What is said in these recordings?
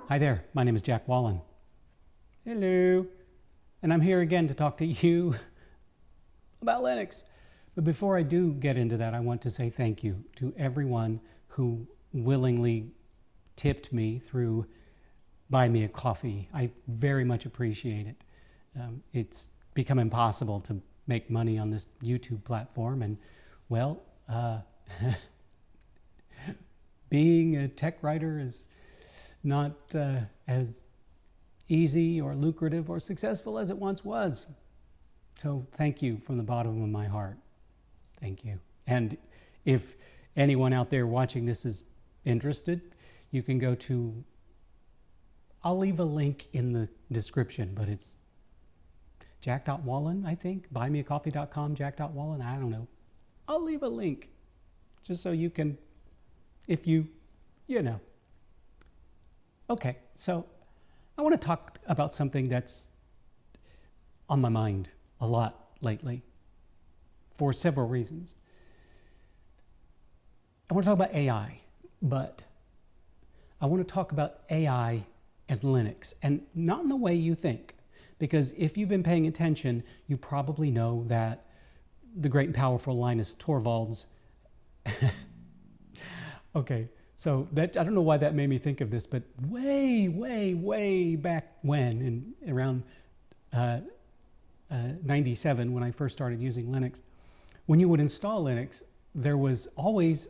Hi there, my name is Jack Wallen. Hello. And I'm here again to talk to you about Linux. But before I do get into that, I want to say thank you to everyone who willingly tipped me through Buy Me a Coffee. I very much appreciate it. It's become impossible to make money on this YouTube platform, and well, being a tech writer is not as easy or lucrative or successful as it once was. So thank you from the bottom of my heart. Thank you. And if anyone out there watching this is interested, you can go to, I'll leave a link in the description, but it's jack.wallen, I think, buymeacoffee.com, jack.wallen, I don't know. I'll leave a link just so you can, if you know. Okay, so I want to talk about something that's on my mind a lot lately for several reasons. I want to talk about AI, but I want to talk about AI and Linux, and not in the way you think, because if you've been paying attention, you probably know that the great and powerful Linus Torvalds okay, so that, I don't know why that made me think of this, but way back when, in around 97, when I first started using Linux, when you would install Linux, there was always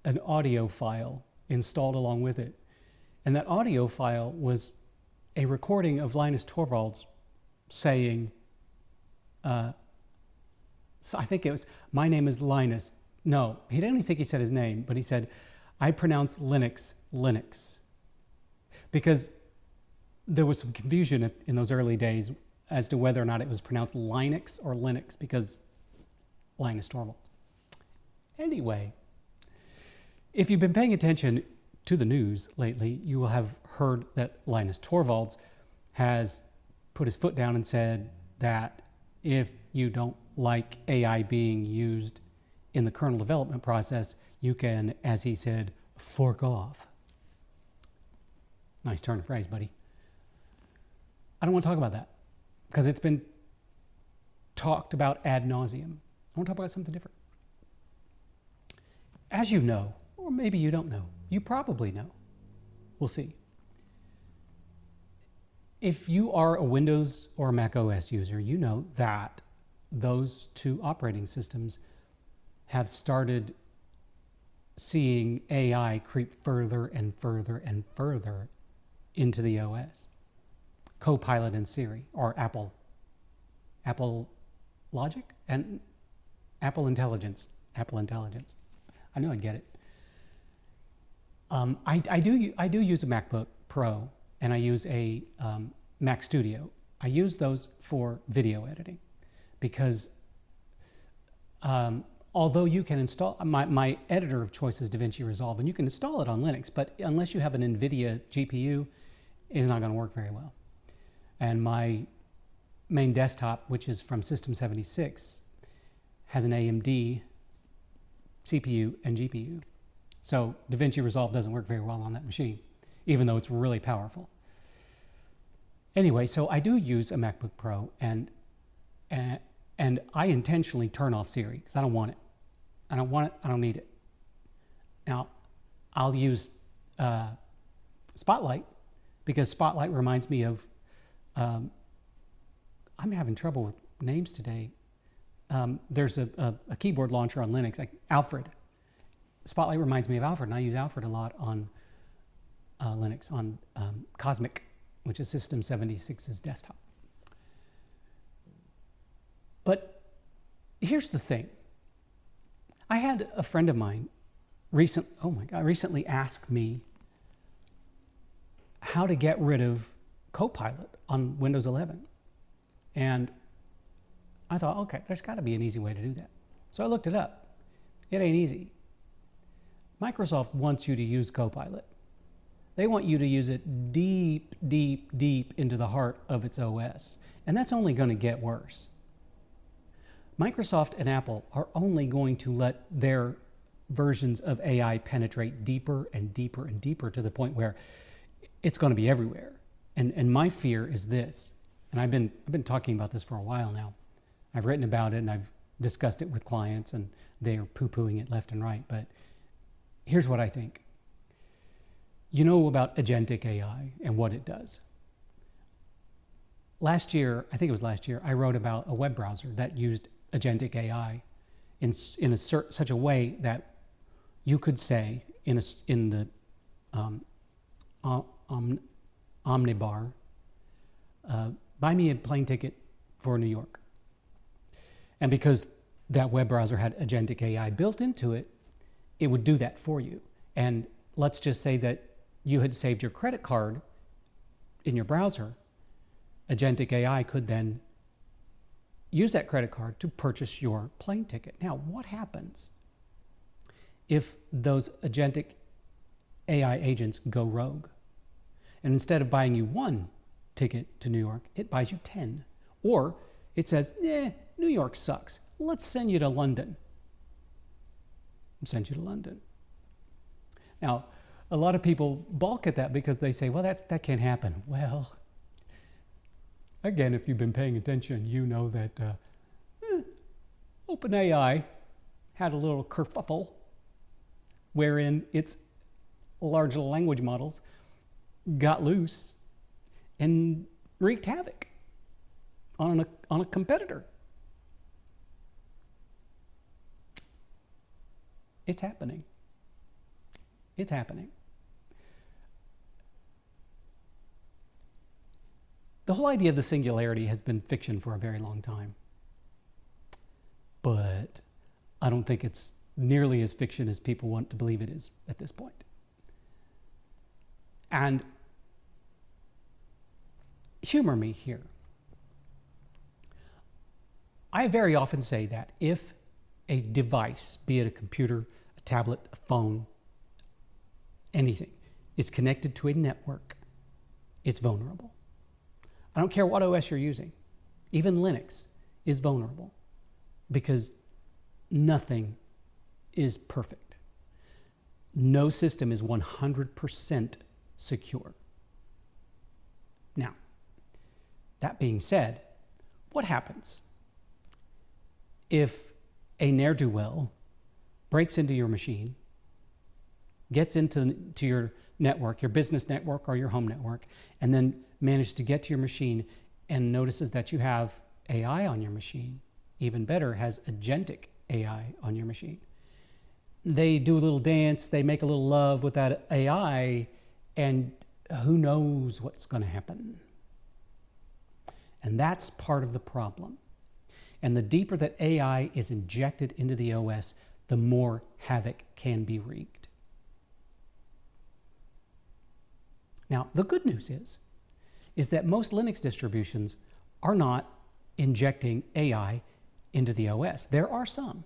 an audio file installed along with it. And that audio file was a recording of Linus Torvalds saying, so I think it was, my name is Linus. No, he didn't even think he said his name, but he said, I pronounce Linux, Linux. Because there was some confusion in those early days as to whether or not it was pronounced Linux or Linux, because Linus Torvalds. Anyway, if you've been paying attention to the news lately, you will have heard that Linus Torvalds has put his foot down and said that if you don't like AI being used in the kernel development process, you can, as he said, fork off. Nice turn of phrase, buddy. I don't want to talk about that because it's been talked about ad nauseum. I want to talk about something different. As you know, or maybe you don't know, you probably know. We'll see. If you are a Windows or a Mac OS user, you know that those two operating systems have started seeing AI creep further and further and further into the OS. Copilot and Siri, or Apple Logic and Apple Intelligence. I knew I'd get it. I do use a MacBook Pro, and I use a Mac Studio. I use those for video editing because although you can install, my editor of choice is DaVinci Resolve, and you can install it on Linux, but unless you have an NVIDIA GPU, it's not going to work very well. And my main desktop, which is from System 76, has an AMD CPU and GPU. So DaVinci Resolve doesn't work very well on that machine, even though it's really powerful. Anyway, so I do use a MacBook Pro, and I intentionally turn off Siri because I don't want it. I don't need it. Now, I'll use Spotlight because Spotlight reminds me of, I'm having trouble with names today. There's a keyboard launcher on Linux, like Alfred. Spotlight reminds me of Alfred, and I use Alfred a lot on Linux, on Cosmic, which is System 76's desktop. But here's the thing. I had a friend of mine recently asked me how to get rid of Copilot on Windows 11. And I thought, okay, there's got to be an easy way to do that. So I looked it up. It ain't easy. Microsoft wants you to use Copilot. They want you to use it deep into the heart of its OS. And that's only going to get worse. Microsoft and Apple are only going to let their versions of AI penetrate deeper and deeper and deeper to the point where it's going to be everywhere. And my fear is this, and I've been talking about this for a while now. I've written about it and I've discussed it with clients, and they are poo-pooing it left and right. But here's what I think. You know about agentic AI and what it does. Last year, I think it was last year, I wrote about a web browser that used agentic AI in such a way that you could say in the Omnibar, buy me a plane ticket for New York. And because that web browser had agentic AI built into it, it would do that for you. And let's just say that you had saved your credit card in your browser. Agentic AI could then use that credit card to purchase your plane ticket. Now, what happens if those agentic AI agents go rogue? And instead of buying you one ticket to New York, it buys you 10. Or it says, New York sucks. Let's send you to London. Send you to London. Now, a lot of people balk at that because they say, well, that can't happen. Well, again, if you've been paying attention, you know that OpenAI had a little kerfuffle wherein its large language models got loose and wreaked havoc on a competitor. It's happening. It's happening. The whole idea of the singularity has been fiction for a very long time. But I don't think it's nearly as fiction as people want to believe it is at this point. And humor me here. I very often say that if a device, be it a computer, a tablet, a phone, anything, is connected to a network, it's vulnerable. I don't care what OS you're using. Even Linux is vulnerable because nothing is perfect. No system is 100% secure. Now, that being said, what happens if a ne'er-do-well breaks into your machine, gets into your network, your business network or your home network, and then manages to get to your machine and notices that you have AI on your machine? Even better, has agentic AI on your machine. They do a little dance, they make a little love with that AI, and who knows what's going to happen. And that's part of the problem. And the deeper that AI is injected into the OS, the more havoc can be wreaked. Now, the good news is that most Linux distributions are not injecting AI into the OS. There are some.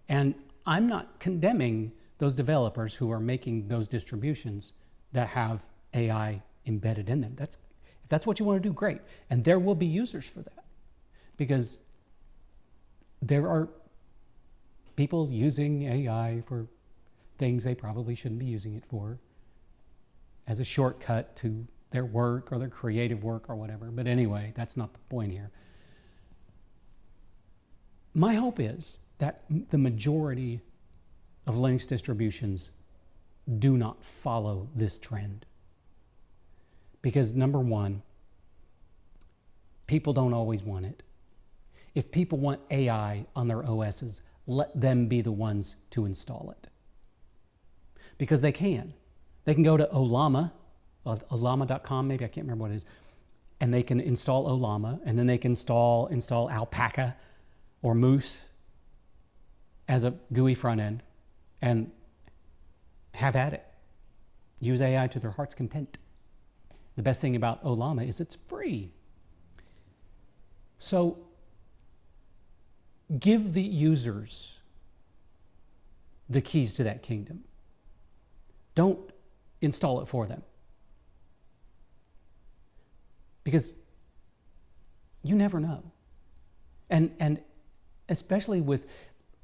And I'm not condemning those developers who are making those distributions that have AI embedded in them. If that's what you want to do, great. And there will be users for that. Because there are people using AI for things they probably shouldn't be using it for, as a shortcut to their work or their creative work or whatever. But anyway, that's not the point here. My hope is that the majority of Linux distributions do not follow this trend. Because number one, people don't always want it. If people want AI on their OSs, let them be the ones to install it. Because they can. They can go to Ollama, Ollama.com, maybe, I can't remember what it is, and they can install Ollama, and then they can install Alpaca or Moose as a GUI front end, and have at it. Use AI to their heart's content. The best thing about Ollama is it's free. So give the users the keys to that kingdom. Don't install it for them. Because you never know. And especially with,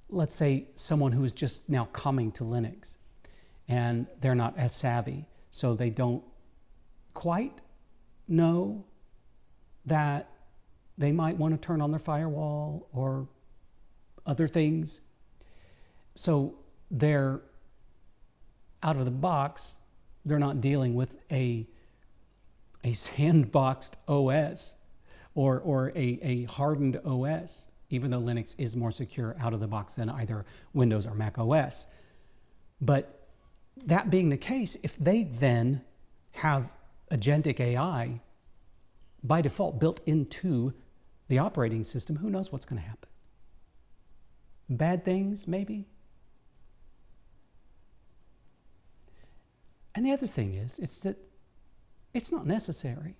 let's say, someone who is just now coming to Linux and they're not as savvy. so they don't quite know that they might want to turn on their firewall or other things. So they're out of the box. They're not dealing with a sandboxed OS or a hardened OS, even though Linux is more secure out of the box than either Windows or Mac OS. But that being the case, if they then have agentic AI by default built into the operating system, who knows what's going to happen? Bad things, maybe? And the other thing is, it's that it's not necessary.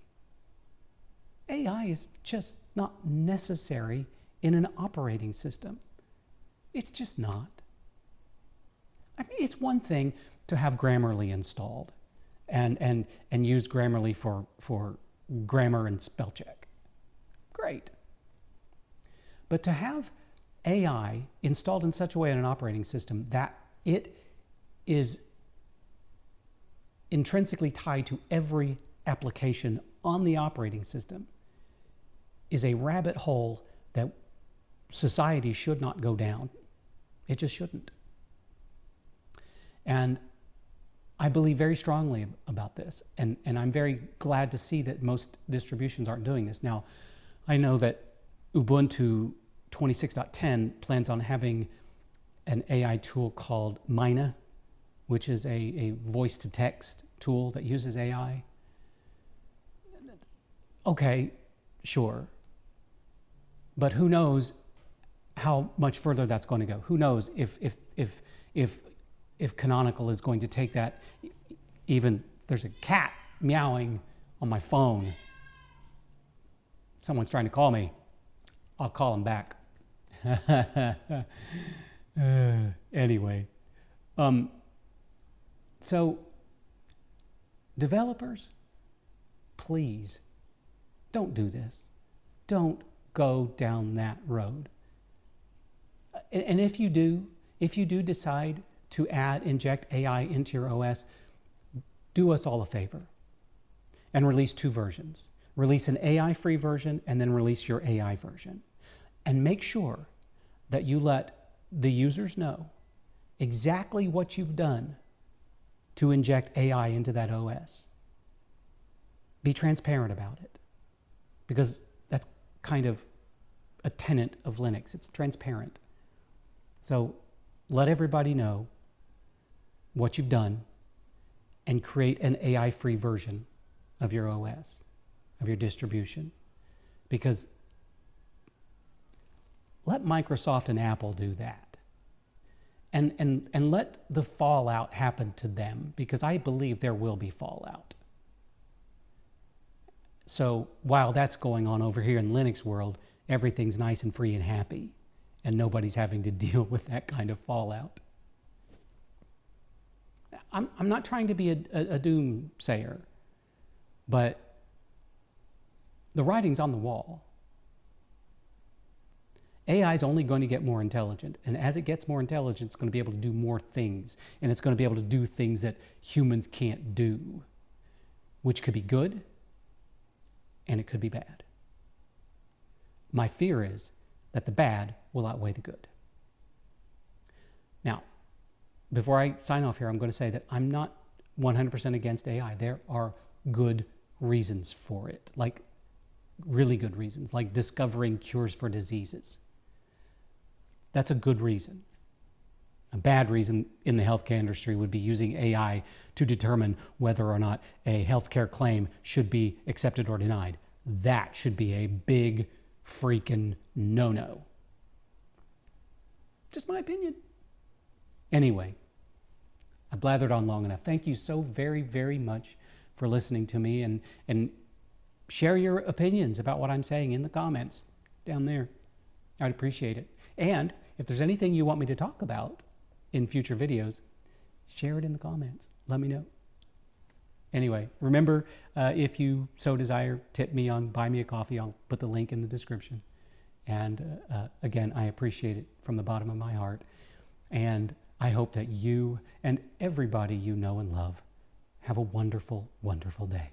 AI is just not necessary in an operating system. It's just not. I mean, it's one thing to have Grammarly installed and use Grammarly for grammar and spell check. Great. But to have AI installed in such a way in an operating system that it is intrinsically tied to every application on the operating system is a rabbit hole that society should not go down. It just shouldn't. And I believe very strongly about this. And I'm very glad to see that most distributions aren't doing this. Now, I know that Ubuntu 26.10 plans on having an AI tool called Mina, which is a voice-to-text tool that uses AI. Okay, sure. But who knows how much further that's going to go? Who knows if Canonical is going to take that? Even there's a cat meowing on my phone. Someone's trying to call me. I'll call him back. Anyway, so developers, please don't do this. Don't go down that road. And if you do decide to inject AI into your OS, do us all a favor and release 2 versions. Release an AI-free version and then release your AI version. And make sure that you let the users know exactly what you've done to inject AI into that OS. Be transparent about it, because that's kind of a tenet of Linux. It's transparent. So let everybody know what you've done and create an AI-free version of your OS, of your distribution. Because let Microsoft and Apple do that. And let the fallout happen to them, because I believe there will be fallout. So while that's going on over here in Linux world, everything's nice and free and happy, and nobody's having to deal with that kind of fallout. I'm not trying to be a doomsayer, but the writing's on the wall. AI is only going to get more intelligent, and as it gets more intelligent, it's going to be able to do more things, and it's going to be able to do things that humans can't do, which could be good, and it could be bad. My fear is that the bad will outweigh the good. Now, before I sign off here, I'm going to say that I'm not 100% against AI. There are good reasons for it, like really good reasons, like discovering cures for diseases. That's a good reason. A bad reason in the healthcare industry would be using AI to determine whether or not a healthcare claim should be accepted or denied. That should be a big freaking no-no. Just my opinion. Anyway, I blathered on long enough. Thank you so very, very much for listening to me, and share your opinions about what I'm saying in the comments down there. I'd appreciate it. And if there's anything you want me to talk about in future videos, share it in the comments. Let me know. Anyway, remember, if you so desire, tip me on Buy Me a Coffee. I'll put the link in the description. And again, I appreciate it from the bottom of my heart. And I hope that you and everybody you know and love Have a wonderful, wonderful day.